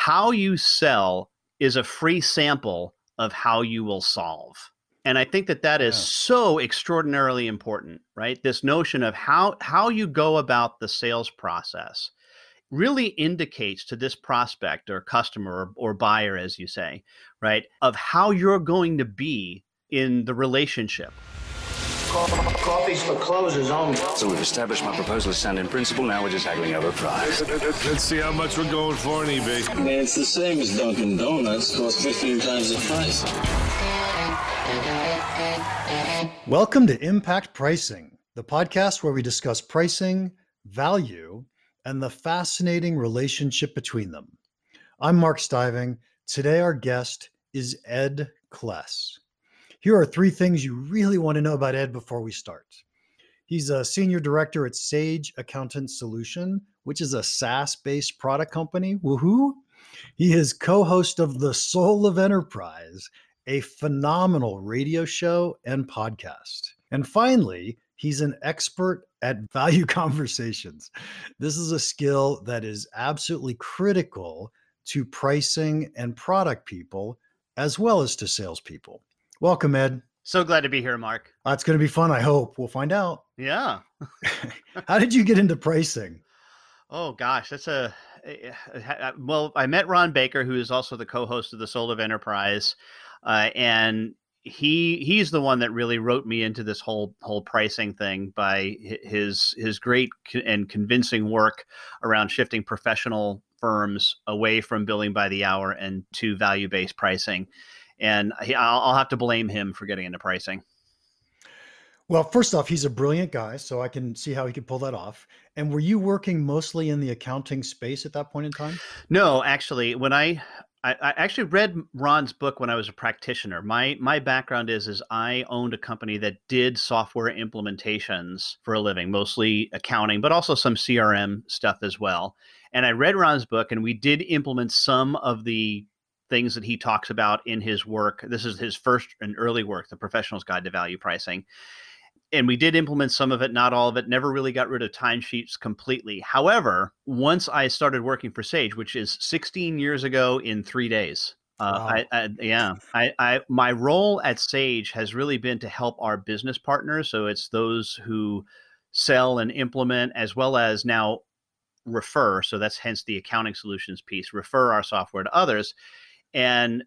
how you sell is a free sample of how you will solve. And I think that is so extraordinarily important, right? This notion of how you go about the sales process really indicates to this prospect or customer or buyer, as you say, right, of how you're going to be in the relationship. Coffee's for closers only. So we've established my proposal is sound in principle. Now we're just haggling over price. Let's see how much we're going for on eBay. Man, it's the same as Dunkin' Donuts. Costs 15 times the price. Welcome to Impact Pricing, the podcast where we discuss pricing, value, and the fascinating relationship between them. I'm Mark Stiving. Today our guest is Ed Kless. Here are 3 things you really want to know about Ed before we start. He's a senior director at Sage Accountant Solution, which is a SaaS-based product company. Woohoo! He is co-host of The Soul of Enterprise, a phenomenal radio show and podcast. And finally, he's an expert at value conversations. This is a skill that is absolutely critical to pricing and product people, as well as to salespeople. Welcome, Ed. So glad to be here, Mark. It's going to be fun, I hope. We'll find out. Yeah. How did you get into pricing? Oh, gosh, well, I met Ron Baker, who is also the co-host of The Soul of Enterprise. And he's the one that really wrote me into this whole pricing thing by his great and convincing work around shifting professional firms away from billing by the hour and to value-based pricing. And I'll have to blame him for getting into pricing. Well, first off, he's a brilliant guy, so I can see how he could pull that off. And were you working mostly in the accounting space at that point in time? No, actually, when I actually read Ron's book when I was a practitioner. My background is I owned a company that did software implementations for a living, mostly accounting, but also some CRM stuff as well. And I read Ron's book, and we did implement some of the things that he talks about in his work. This is his first and early work, The Professional's Guide to Value Pricing. And we did implement some of it, not all of it, never really got rid of timesheets completely. However, once I started working for Sage, which is 16 years ago in 3 days, Wow. My role at Sage has really been to help our business partners. So it's those who sell and implement, as well as now refer. So that's hence the accounting solutions piece, refer our software to others. And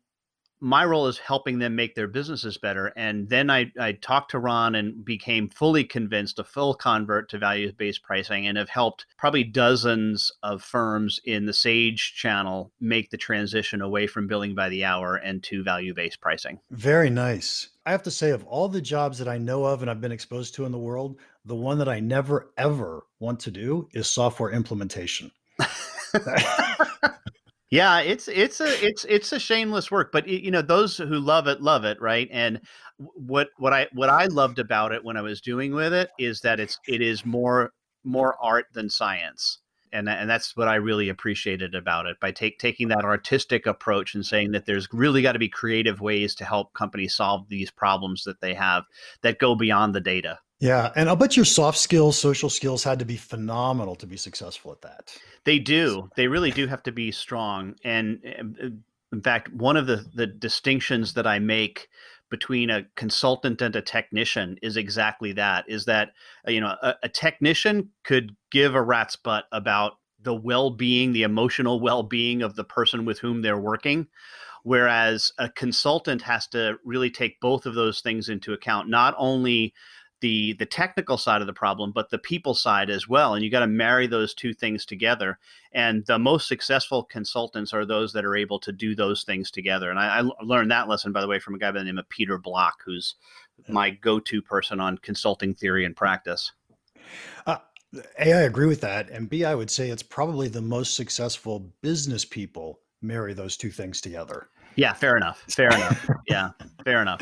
my role is helping them make their businesses better. And then I talked to Ron and became fully convinced, a full convert to value-based pricing, and have helped probably dozens of firms in the Sage channel make the transition away from billing by the hour and to value-based pricing. Very nice. I have to say, of all the jobs that I know of and I've been exposed to in the world, the one that I never, ever want to do is software implementation. Yeah, it's a shameless work, but those who love it, right? And what I loved about it when I was doing with it is that it is more art than science, and that's what I really appreciated about it. By taking that artistic approach and saying that there's really got to be creative ways to help companies solve these problems that they have that go beyond the data. Yeah. And I'll bet your soft skills, social skills had to be phenomenal to be successful at that. They do. They really do have to be strong. And in fact, one of the distinctions that I make between a consultant and a technician is exactly that, is that, a technician could give a rat's butt about the well-being, the emotional well-being of the person with whom they're working. Whereas a consultant has to really take both of those things into account, not only the technical side of the problem, but the people side as well. And you got to marry those two things together. And the most successful consultants are those that are able to do those things together. And I learned that lesson, by the way, from a guy by the name of Peter Block, who's my go-to person on consulting theory and practice. A, I agree with that. And B, I would say it's probably the most successful business people marry those two things together. Yeah, fair enough. Yeah, fair enough.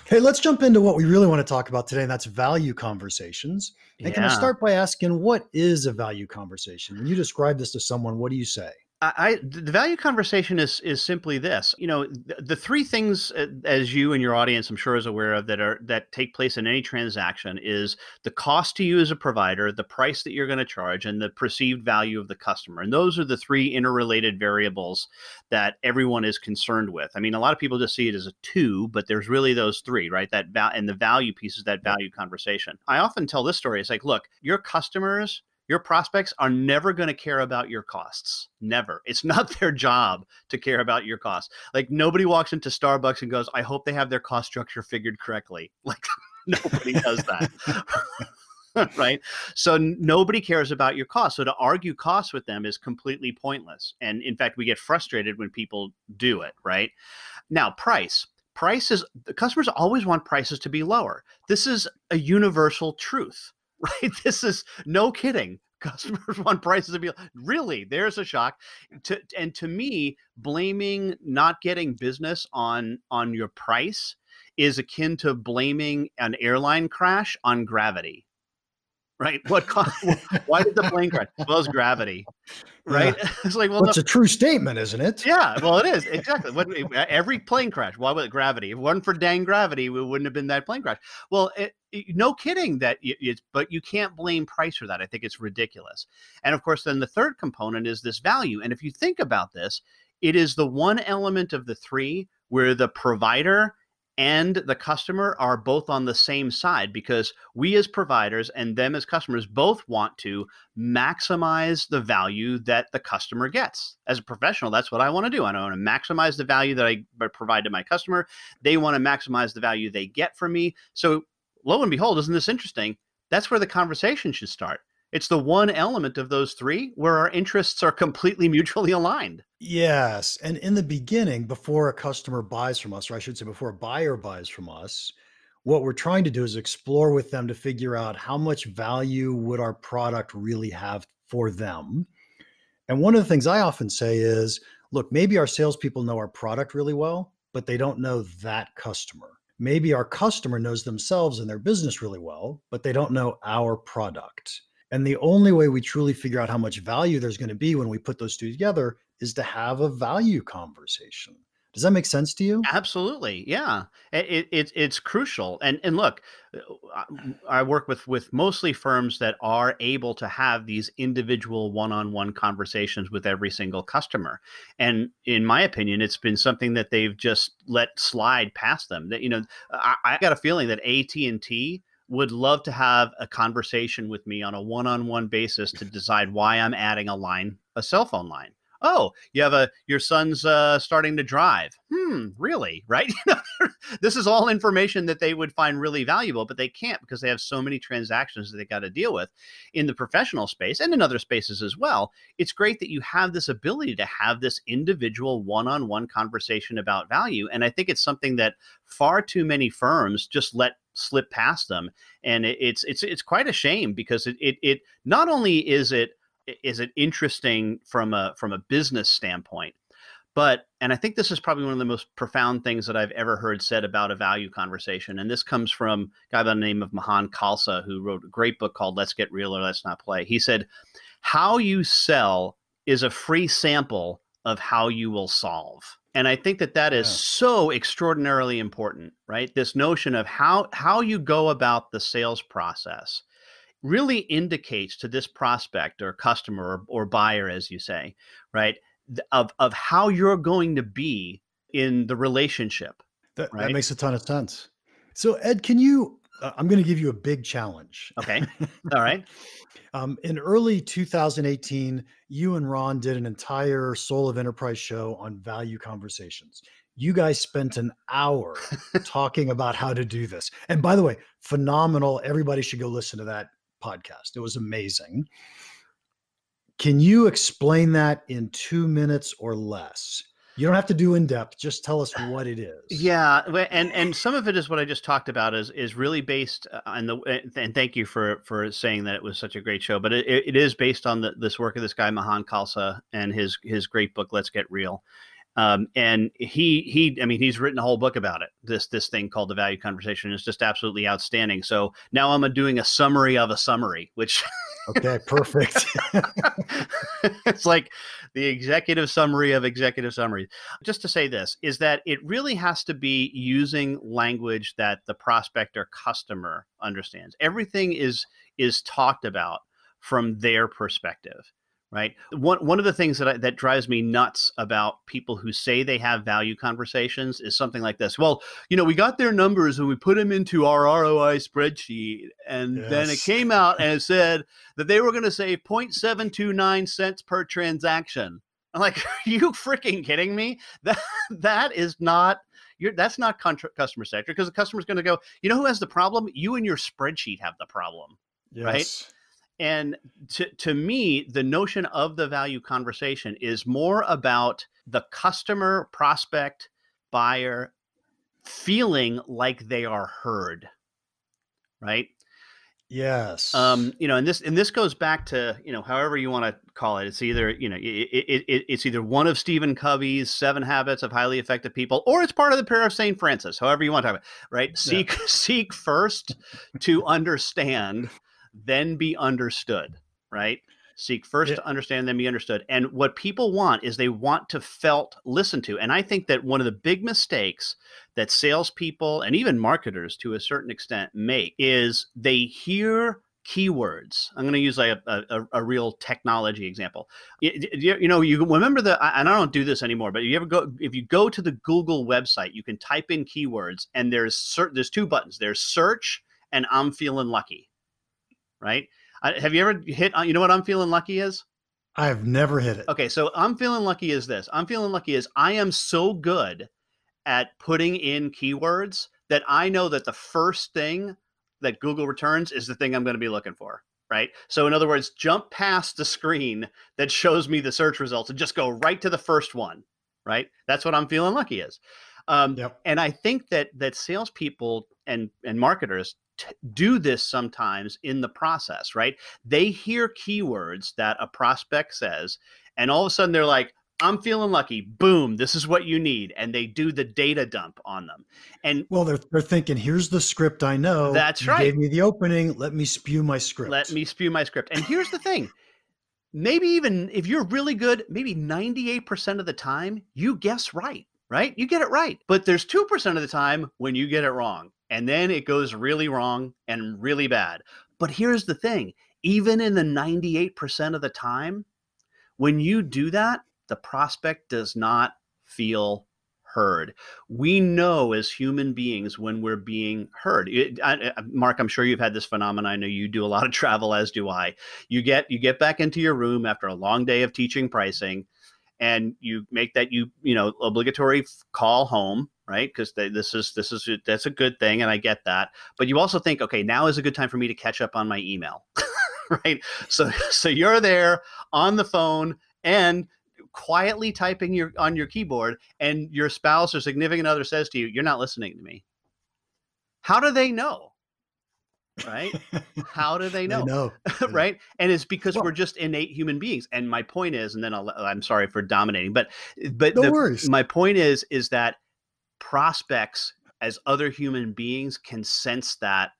Hey, let's jump into what we really want to talk about today, and that's value conversations. And can I start by asking, what is a value conversation? When you describe this to someone, what do you say? The value conversation is simply this. The three things, as you and your audience, I'm sure, is aware of, that take place in any transaction is the cost to you as a provider, the price that you're going to charge, and the perceived value of the customer. And those are the three interrelated variables that everyone is concerned with. I mean, a lot of people just see it as a two, but there's really those three, right? And the value piece is that value conversation. I often tell this story. It's like, look, your customers, your prospects are never going to care about your costs. Never. It's not their job to care about your costs. Like, nobody walks into Starbucks and goes, I hope they have their cost structure figured correctly. Like, nobody does that. Right? So nobody cares about your costs. So to argue costs with them is completely pointless. And in fact, we get frustrated when people do it. Right? Now, price. The customers always want prices to be lower. This is a universal truth. Right? This is no kidding. Customers want prices to be really, there's a shock. To me, blaming not getting business on your price is akin to blaming an airline crash on gravity. Right? Why did the plane crash? Well, it's gravity. Right? Yeah. It's like, well, it's a true statement, isn't it? Yeah, well, it is. Exactly. Every plane crash, why was it gravity? If it wasn't for dang gravity, it wouldn't have been that plane crash. Well, no kidding but you can't blame price for that. I think it's ridiculous. And of course, then the third component is this value. And if you think about this, it is the one element of the three where the provider and the customer are both on the same side, because we as providers and them as customers both want to maximize the value that the customer gets. As a professional, that's what I want to do. I want to maximize the value that I provide to my customer. They want to maximize the value they get from me. So lo and behold, isn't this interesting? That's where the conversation should start. It's the one element of those three where our interests are completely mutually aligned. Yes. And in the beginning, before a customer buys from us, or I should say before a buyer buys from us, what we're trying to do is explore with them to figure out how much value would our product really have for them. And one of the things I often say is, look, maybe our salespeople know our product really well, but they don't know that customer. Maybe our customer knows themselves and their business really well, but they don't know our product. And the only way we truly figure out how much value there's going to be when we put those two together is to have a value conversation. Does that make sense to you? Absolutely. Yeah. It's crucial. And look, I work with mostly firms that are able to have these individual one-on-one conversations with every single customer. And in my opinion, it's been something that they've just let slide past them. That, I got a feeling that AT&T would love to have a conversation with me on a one-on-one basis to decide why I'm adding a cell phone line. Oh, your son's starting to drive. Really? Right? This is all information that they would find really valuable, but they can't because they have so many transactions that they got to deal with in the professional space and in other spaces as well. It's great that you have this ability to have this individual one-on-one conversation about value. And I think it's something that far too many firms just let slip past them. And it's quite a shame, because it not only is it interesting from a business standpoint, and I think this is probably one of the most profound things that I've ever heard said about a value conversation. And this comes from a guy by the name of Mahan Khalsa, who wrote a great book called Let's Get Real or Let's Not Play. He said, how you sell is a free sample of how you will solve. And I think that is so extraordinarily important, right? This notion of how you go about the sales process really indicates to this prospect or customer or buyer, as you say, right, of how you're going to be in the relationship. That makes a ton of sense. So Ed, can you, I'm going to give you a big challenge. Okay. All right. In early 2018, you and Ron did an entire Soul of Enterprise show on value conversations. You guys spent an hour talking about how to do this. And by the way, phenomenal. Everybody should go listen to that podcast. It was amazing. Can you explain that in 2 minutes or less? You don't have to do in depth. Just tell us what it is. Yeah, and some of it is what I just talked about is really based on and thank you for saying that it was such a great show. But it is based on this work of this guy Mahan Khalsa and his great book Let's Get Real. And I mean, he's written a whole book about it. This thing called the value conversation is just absolutely outstanding. So now I'm doing a summary of a summary, which Okay, perfect. it's like the executive summary of executive summaries. Just to say this is that it really has to be using language that the prospect or customer understands. Everything is talked about from their perspective. Right. One of the things that drives me nuts about people who say they have value conversations is something like this. Well, we got their numbers and we put them into our ROI spreadsheet. And then it came out and it said that they were going to save 0.729 cents per transaction. I'm like, are you freaking kidding me? That is not that's not customer centric, because the customer's going to go, who has the problem? You and your spreadsheet have the problem. Yes. Right. And to me, the notion of the value conversation is more about the customer, prospect, buyer feeling like they are heard, right? Yes. And this goes back to, however you want to call it. It's either, it's either one of Stephen Covey's 7 Habits of Highly Effective People, or it's part of the Prayer of St. Francis, however you want to talk about it, right? Yeah. Seek first to understand, then be understood, right? Seek first to understand, then be understood. And what people want is they want to felt listened to. And I think that one of the big mistakes that salespeople and even marketers to a certain extent make is they hear keywords. I'm going to use like a real technology example. You remember and I don't do this anymore, but if you go to the Google website, you can type in keywords and there's 2 buttons. There's search and I'm feeling lucky. Right? Have you ever hit on, what I'm feeling lucky is? I have never hit it. Okay, so I'm feeling lucky is this. I'm feeling lucky is I am so good at putting in keywords that I know that the first thing that Google returns is the thing I'm going to be looking for, right? So in other words, jump past the screen that shows me the search results and just go right to the first one, right? That's what I'm feeling lucky is. Yep. And I think that salespeople and marketers do this sometimes in the process, right? They hear keywords that a prospect says, and all of a sudden they're like, I'm feeling lucky. Boom, this is what you need. And they do the data dump on them. And well, they're thinking, here's the script I know. That's you right. Gave me the opening. Let me spew my script. And here's the thing. Maybe even if you're really good, maybe 98% of the time you guess right? You get it right. But there's 2% of the time when you get it wrong. And then it goes really wrong and really bad. But here's the thing. Even in the 98% of the time, when you do that, the prospect does not feel heard. We know as human beings when we're being heard. Mark, I'm sure you've had this phenomenon. I know you do a lot of travel, as do I. You get back into your room after a long day of teaching pricing, and you make that obligatory call home, right? Because that's a good thing, and I get that. But you also think, okay, now is a good time for me to catch up on my email, right? So you're there on the phone and quietly typing on your keyboard, and your spouse or significant other says to you, "You're not listening to me." How do they know? Right? How do they know? They know. Right? And it's because we're just innate human beings. And my point is, and then I'm sorry for dominating, but no worries. My point is that prospects as other human beings can sense that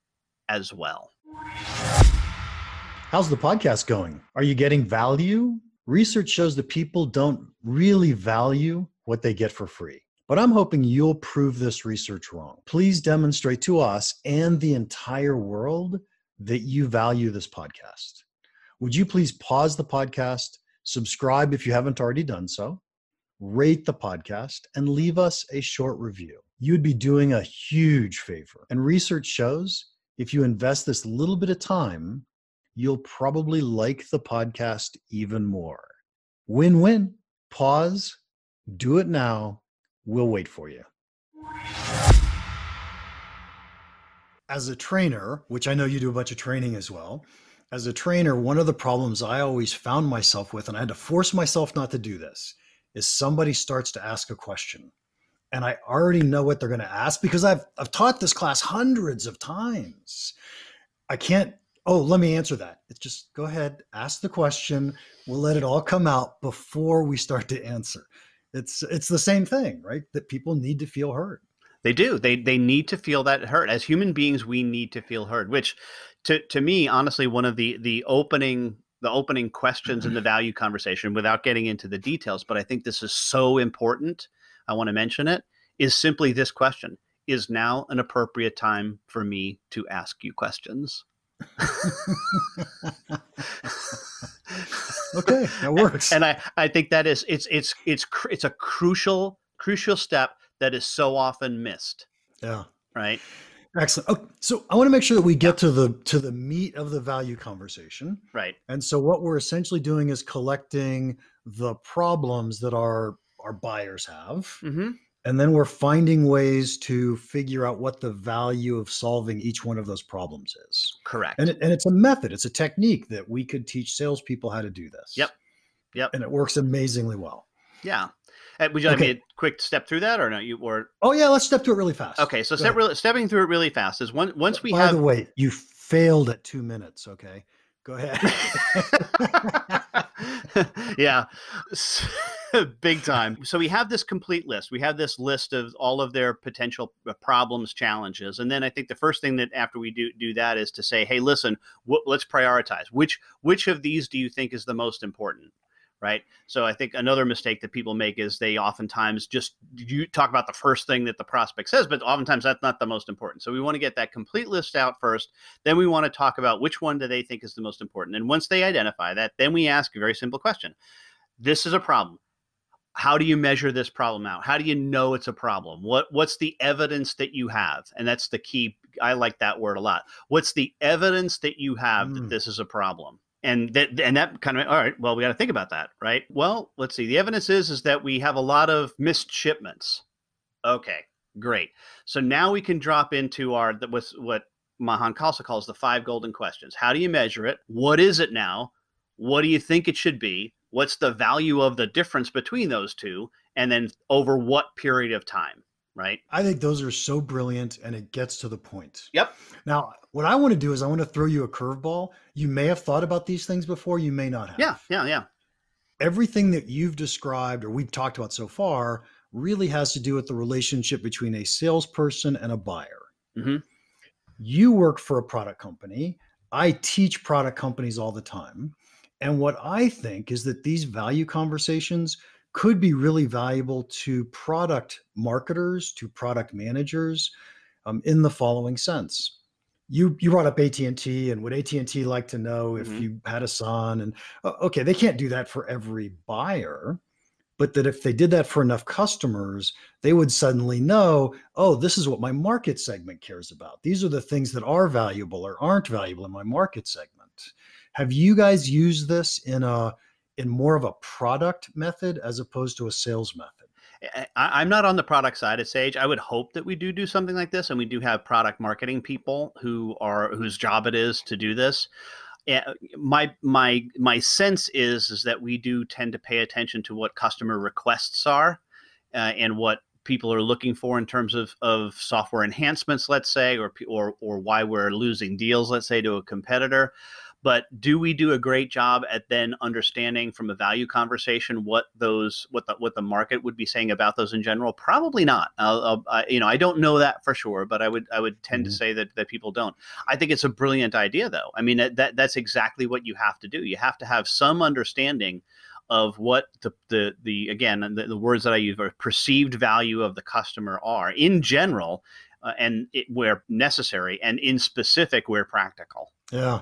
as well. How's the podcast going? Are you getting value? Research shows that people don't really value what they get for free. But I'm hoping you'll prove this research wrong. Please demonstrate to us and the entire world that you value this podcast. Would you please pause the podcast, subscribe if you haven't already done so, rate the podcast, and leave us a short review? You'd be doing a huge favor. And research shows if you invest this little bit of time, you'll probably like the podcast even more. Win-win. Pause. Do it now. We'll wait for you. As a trainer, which I know you do a bunch of training as well, as a trainer, one of the problems I always found myself with, and I had to force myself not to do this, is somebody starts to ask a question. And I already know what they're going to ask because I've taught this class hundreds of times. I can't, let me answer that. It's just go ahead, ask the question. We'll let it all come out before we start to answer. It's the same thing, right? That people need to feel heard. They do. They need to feel that heard. As human beings, we need to feel heard, which to me, honestly, one of the opening questions in the value conversation, without getting into the details, but I think this is so important, I want to mention it, is simply this question: is now an appropriate time for me to ask you questions? Okay, that works. And I think that is it's a crucial step that is so often missed. Yeah. Right. Excellent. Okay, so I want to make sure that we get to the meat of the value conversation. Right. And so what we're essentially doing is collecting the problems that our buyers have. Mm-hmm. And then we're finding ways to figure out what the value of solving each one of those problems is. Correct. And it's a method, it's a technique that we could teach salespeople how to do this. Yep. And it works amazingly well. Yeah. Would you like me to quick step through that, or no? Oh yeah, let's step through it really fast. Okay, so stepping through it really fast is once we By the way, you failed at 2 minutes. Okay, go ahead. Yeah, big time. So we have this complete list. We have this list of all of their potential problems, challenges, and then I think the first thing that after we do that is to say, hey, listen, let's prioritize. Which of these do you think is the most important? Right. So I think another mistake that people make is they oftentimes you talk about the first thing that the prospect says, but oftentimes that's not the most important. So we want to get that complete list out first. Then we want to talk about which one do they think is the most important. And once they identify that, then we ask a very simple question. This is a problem. How do you measure this problem out? How do you know it's a problem? What's the evidence that you have? And that's the key. I like that word a lot. What's the evidence that you have that this is a problem? And that kind of, all right, well, we got to think about that, right? Well, let's see. The evidence is that we have a lot of missed shipments. Okay, great. So now we can drop into what Mahan Khalsa calls the 5 golden questions. How do you measure it? What is it now? What do you think it should be? What's the value of the difference between those two? And then over what period of time? Right. I think those are so brilliant, and it gets to the point. Yep. Now, what I want to do is I want to throw you a curveball. You may have thought about these things before. You may not have. Yeah. Everything that you've described or we've talked about so far really has to do with the relationship between a salesperson and a buyer. Mm-hmm. You work for a product company. I teach product companies all the time. And what I think is that these value conversations could be really valuable to product marketers, to product managers, in the following sense. You brought up AT&T, and would AT&T like to know if you had a son? And okay, they can't do that for every buyer, but that if they did that for enough customers, they would suddenly know, oh, this is what my market segment cares about. These are the things that are valuable or aren't valuable in my market segment. Have you guys used this in more of a product method as opposed to a sales method? I'm not on the product side at Sage. I would hope that we do something like this, and we do have product marketing people whose job it is to do this. My sense is that we do tend to pay attention to what customer requests are, and what people are looking for in terms of software enhancements, let's say, or why we're losing deals, let's say, to a competitor. But do we do a great job at then understanding from a value conversation what the market would be saying about those in general? Probably not. I don't know that for sure, but I would tend to say that people don't. I think it's a brilliant idea, though. I mean, that's exactly what you have to do. You have to have some understanding of what the words that I use are perceived value of the customer are in general, and where necessary, and in specific where practical. Yeah.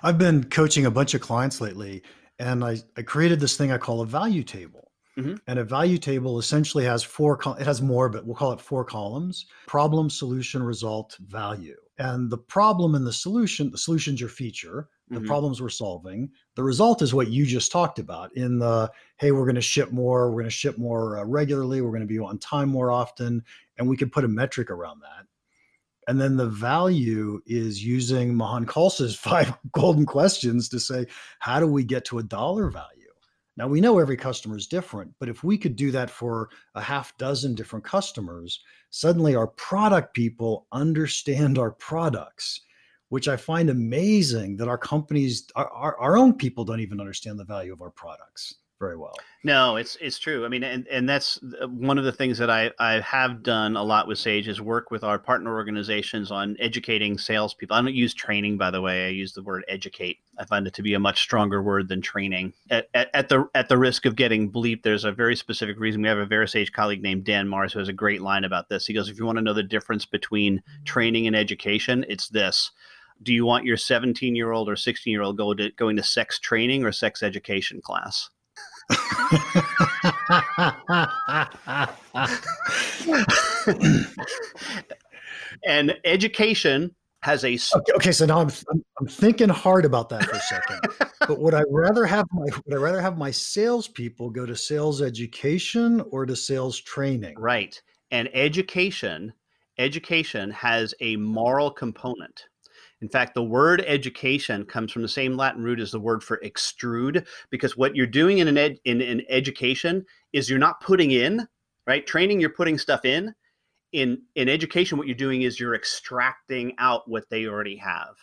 I've been coaching a bunch of clients lately, and I created this thing I call a value table. Mm-hmm. And a value table essentially has it has more, but we'll call it 4 columns: problem, solution, result, value. And the problem and the solution's your feature. The problems we're solving. The result is what you just talked about in the, hey, we're going to ship more. We're going to ship more regularly. We're going to be on time more often. And we can put a metric around that. And then the value is using Mahan Khalsa's 5 golden questions to say, how do we get to a dollar value? Now, we know every customer is different, but if we could do that for a half dozen different customers, suddenly our product people understand our products, which I find amazing that our companies, our own people don't even understand the value of our products. very well. No, it's true. I mean, and that's one of the things that I have done a lot with Sage is work with our partner organizations on educating salespeople. I don't use training, by the way. I use the word educate. I find it to be a much stronger word than training. At the risk of getting bleeped, there's a very specific reason. We have a VeraSage colleague named Dan Mars who has a great line about this. He goes, if you want to know the difference between training and education, it's this. Do you want your 17-year-old or 16-year-old going to sex training or sex education class? And education has a okay. So now I'm thinking hard about that for a second. But would I rather have my salespeople go to sales education or to sales training? Right. And education has a moral component. In fact, the word education comes from the same Latin root as the word for extrude, because what you're doing in an education is you're not putting in, right? Training, you're putting stuff in. In education, what you're doing is you're extracting out what they already have.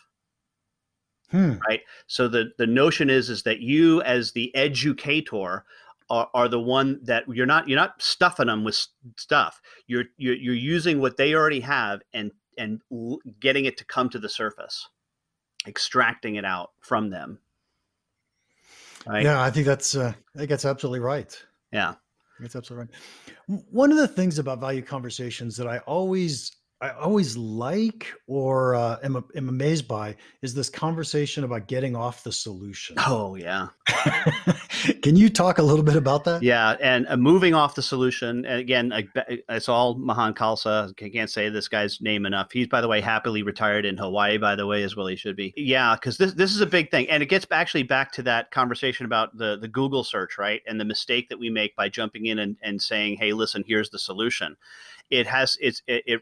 Right? So the notion is that you as the educator are the one that you're not stuffing them with stuff. You're using what they already have and getting it to come to the surface, extracting it out from them. Right? Yeah, I think that's absolutely right. Yeah, that's absolutely right. One of the things about value conversations that I always like or am amazed by is this conversation about getting off the solution. Oh, yeah. Can you talk a little bit about that? Yeah, and moving off the solution, and again, it's all Mahan Khalsa. I can't say this guy's name enough. He's, by the way, happily retired in Hawaii, by the way, as well he should be. Yeah, because this is a big thing. And it gets actually back to that conversation about the Google search, right? And the mistake that we make by jumping in and saying, hey, listen, here's the solution. It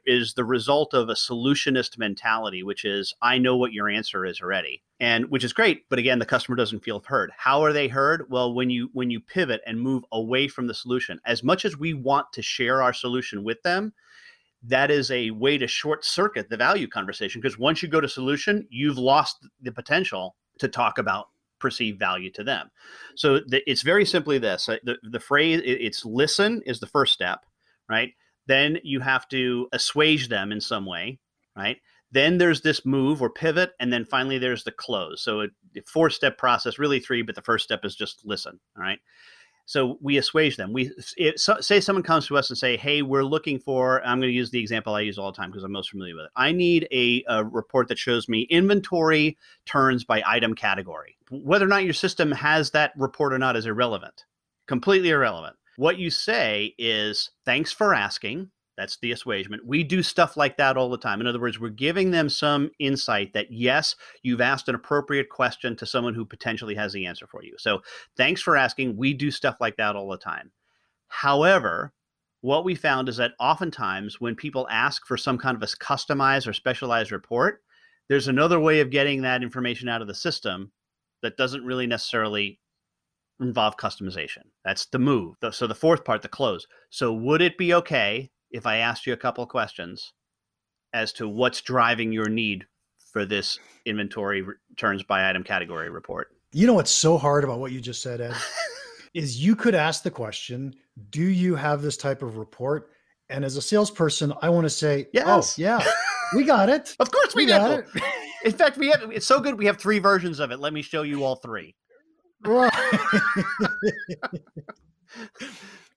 is the result of a solutionist mentality, which is, I know what your answer is already, and which is great. But again, the customer doesn't feel heard. How are they heard? Well, when you pivot and move away from the solution, as much as we want to share our solution with them, that is a way to short circuit the value conversation. Because once you go to solution, you've lost the potential to talk about perceived value to them. So it's very simply this, the phrase, it's listen is the first step, right? Then you have to assuage them in some way, right? Then there's this move or pivot, and then finally there's the close. So a 4-step process, really 3, but the first step is just listen, all right? So we assuage them. Say someone comes to us and say, hey, we're looking for, I'm going to use the example I use all the time because I'm most familiar with it. I need a report that shows me inventory turns by item category. Whether or not your system has that report or not is irrelevant, completely irrelevant. What you say is, thanks for asking. That's the assuagement. We do stuff like that all the time. In other words, we're giving them some insight that, yes, you've asked an appropriate question to someone who potentially has the answer for you. So thanks for asking. We do stuff like that all the time. However, what we found is that oftentimes when people ask for some kind of a customized or specialized report, there's another way of getting that information out of the system that doesn't really necessarily involve customization. That's the move. So the fourth part, the close. So would it be okay if I asked you a couple of questions as to what's driving your need for this inventory returns by item category report? You know what's so hard about what you just said, Ed? Is you could ask the question, do you have this type of report? And as a salesperson, I want to say, yes. Oh, yeah, we got it. Of course we got it. In fact, it's so good we have 3 versions of it. Let me show you all 3. Right.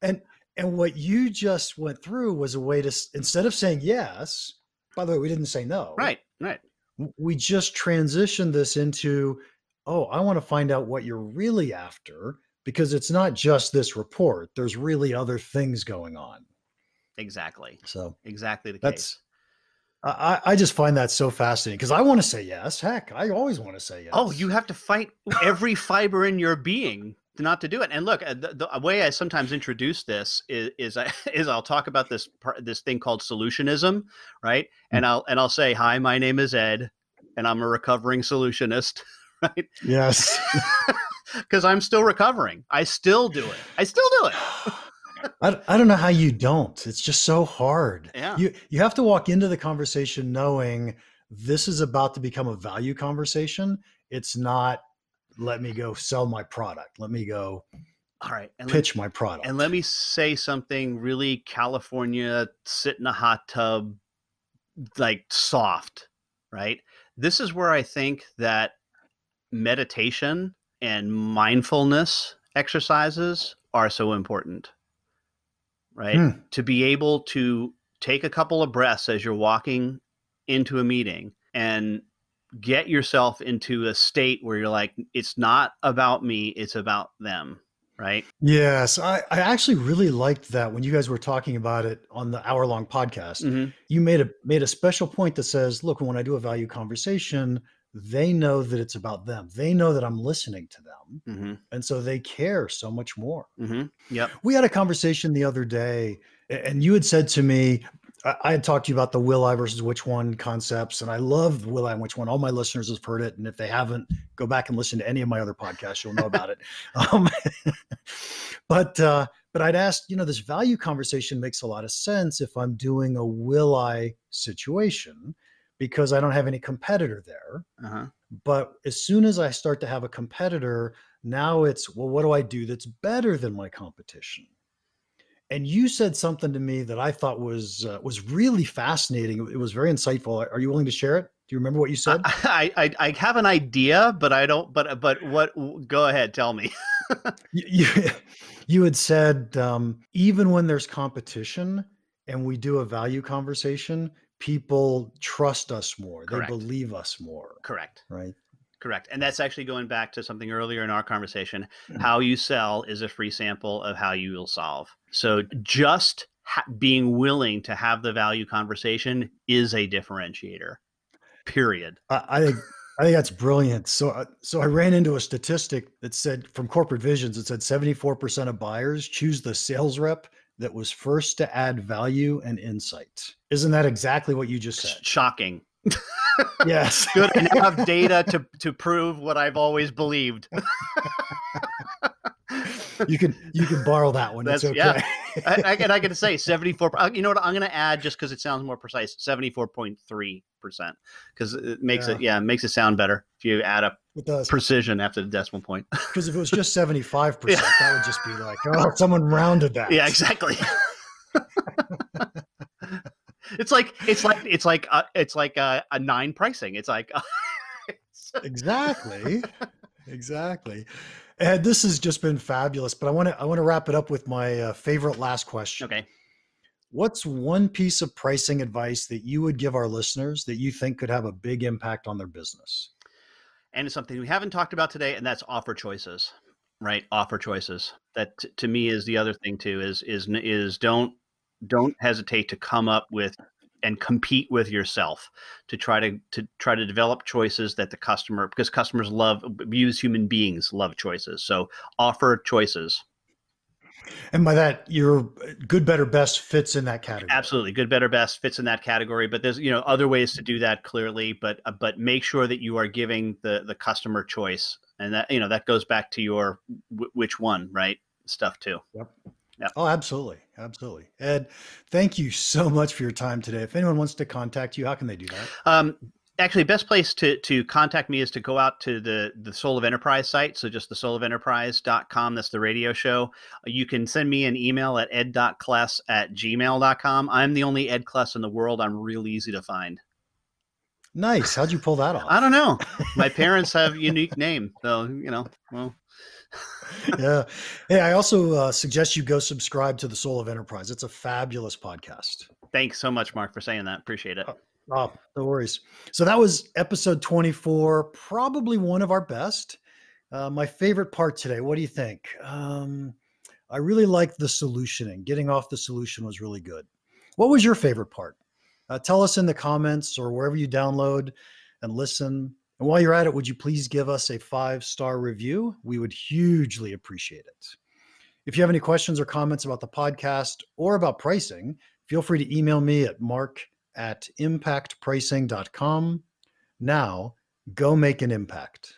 and what you just went through was a way to, instead of saying yes, by the way, we didn't say no. Right. We just transitioned this into, oh, I want to find out what you're really after, because it's not just this report. There's really other things going on. Exactly. So exactly the case. I just find that so fascinating because I want to say yes. Heck, I always want to say yes. Oh, you have to fight every fiber in your being not to do it. And look, the way I sometimes introduce this is I'll talk about this thing called solutionism, right? And I'll say, hi, my name is Ed, and I'm a recovering solutionist, right? Yes. Because I'm still recovering. I still do it. I don't know how you don't. It's just so hard. Yeah. You have to walk into the conversation knowing this is about to become a value conversation. It's not, let me go sell my product. Let me go All right. pitch my product. And let me say something really California, sit in a hot tub, like soft, right? This is where I think that meditation and mindfulness exercises are so important, right? To be able to take a couple of breaths as you're walking into a meeting and get yourself into a state where you're like, it's not about me, it's about them, right? Yes, I actually really liked that when you guys were talking about it on the hour-long podcast. You made a special point that says, look, when I do a value conversation, they know that it's about them. They know that I'm listening to them. And so they care so much more. Yep. We had a conversation the other day, and you had said to me, I had talked to you about the will I versus which one concepts, and I love will I and which one. All my listeners have heard it, and if they haven't, go back and listen to any of my other podcasts. You'll know about it. But I'd asked, this value conversation makes a lot of sense if I'm doing a will I situation because I don't have any competitor there. But as soon as I start to have a competitor, now it's, well, what do I do that's better than my competition? And you said something to me that I thought was really fascinating. It was very insightful. Are you willing to share it? Do you remember what you said? I have an idea, but I don't. But what? Go ahead, tell me. You had said even when there's competition and we do a value conversation, people trust us more. Correct. They believe us more. Correct. Right. Correct. And that's actually going back to something earlier in our conversation. How you sell is a free sample of how you will solve. So just being willing to have the value conversation is a differentiator, period. I think that's brilliant. So I ran into a statistic that said from Corporate Visions, it said 74% of buyers choose the sales rep that was first to add value and insight. Isn't that exactly what you just said? Shocking. Yes. Good. And I have data to prove what I've always believed. You can borrow that one. That's okay. Yeah. I can say 74. You know what? I'm going to add just because it sounds more precise. 74.3% because it makes makes it sound better if you add up precision after the decimal point. Because if it was just 75%, that would just be like, oh, someone rounded that. Yeah, exactly. It's like a 9 pricing. It's like exactly. Ed, this has just been fabulous, but I want to wrap it up with my favorite last question. Okay. What's one piece of pricing advice that you would give our listeners that you think could have a big impact on their business? And it's something we haven't talked about today, and that's offer choices, right? Offer choices. That to me is the other thing too. Is don't hesitate to come up with and compete with yourself to try to develop choices that the customer, because customers use human beings love choices. So offer choices. And by that, your good, better, best fits in that category. Absolutely. Good, better, best fits in that category, but there's, other ways to do that clearly, but make sure that you are giving the customer choice. And that, that goes back to your, which one, right? Stuff too. Yep. Yeah. Oh, absolutely. Absolutely. Ed, thank you so much for your time today. If anyone wants to contact you, how can they do that? Actually, best place to contact me is to go out to the Soul of Enterprise site. So just the soulofenterprise.com. That's the radio show. You can send me an email at ed.kless@gmail.com. I'm the only Ed Kless in the world. I'm real easy to find. Nice. How'd you pull that off? I don't know. My parents have a unique name. So, well. Yeah. Hey, I also suggest you go subscribe to the Soul of Enterprise. It's a fabulous podcast. Thanks so much, Mark, for saying that. Appreciate it. Oh, no worries. So that was episode 24, probably one of our best. My favorite part today. What do you think? I really liked the solutioning. Getting off the solution was really good. What was your favorite part? Tell us in the comments or wherever you download and listen. And while you're at it, would you please give us a 5-star review? We would hugely appreciate it. If you have any questions or comments about the podcast or about pricing, feel free to email me at mark@impactpricing.com. Now, go make an impact.